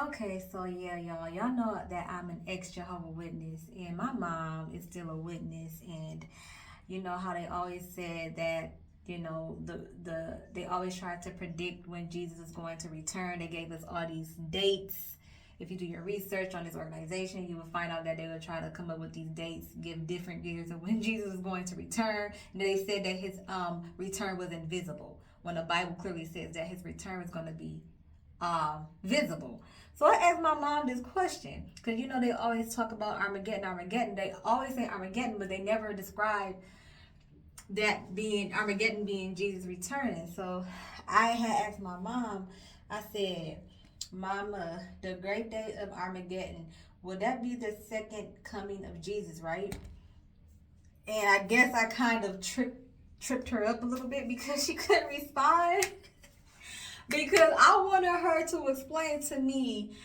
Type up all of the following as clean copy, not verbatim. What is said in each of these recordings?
Okay, so yeah, y'all know that I'm an ex-Jehovah Witness, and my mom is still a witness. And you know how they always said that, they always try to predict when Jesus is going to return. They gave us all these dates. If you do your research on this organization, you will find out that they will try to come up with these dates, give different years of when Jesus is going to return. And they said that his return was invisible, when the Bible clearly says that his return is going to be visible. So I asked my mom this question, because they always talk about Armageddon. They always say Armageddon, but they never describe that being Armageddon being Jesus returning. So I had asked my mom, I said, Mama, the great day of Armageddon, would that be the second coming of Jesus, right? And I guess I kind of tripped her up a little bit because she couldn't respond. Because I wanted her to explain to me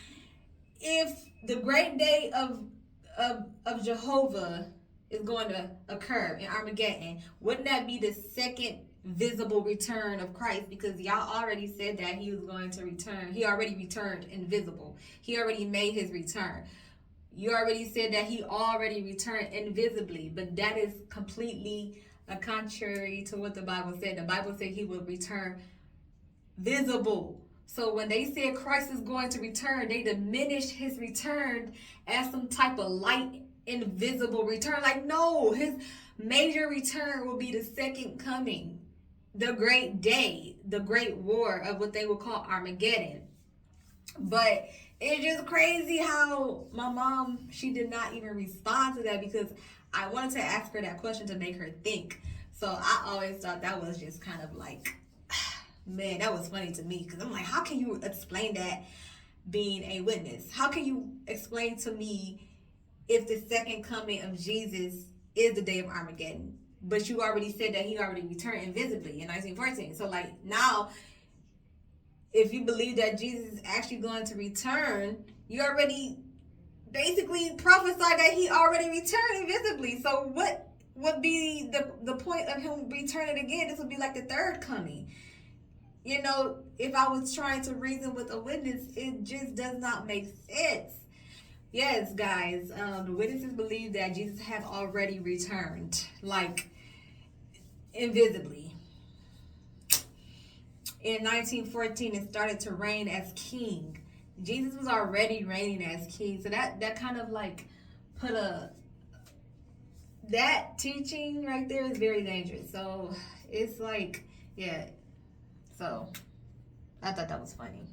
if the great day of Jehovah is going to occur in Armageddon, wouldn't that be the second visible return of Christ? Because y'all already said that he was going to return. He already returned invisible. He already made his return. You already said that he already returned invisibly, but that is completely contrary to what the Bible said. The Bible said he would return visible. So when they said Christ is going to return, they diminished his return as some type of light, invisible return. Like, no, his major return will be the second coming, the great day, the great war of what they would call Armageddon. But it's just crazy how my mom, she did not even respond to that, because I wanted to ask her that question to make her think. So I always thought that was just kind of like, man, that was funny to me, because I'm like, how can you explain that being a witness? How can you explain to me if the second coming of Jesus is the day of Armageddon, but you already said that he already returned invisibly in 1914? So like, now, if you believe that Jesus is actually going to return, you already basically prophesied that he already returned invisibly. So what would be the point of him returning again? This would be like the third coming. If I was trying to reason with a witness, it just does not make sense. Yes, guys, the witnesses believe that Jesus have already returned, like, invisibly. In 1914, it started to reign as king. Jesus was already reigning as king, so that kind of like that teaching right there is very dangerous. So it's like, yeah. So I thought that was funny.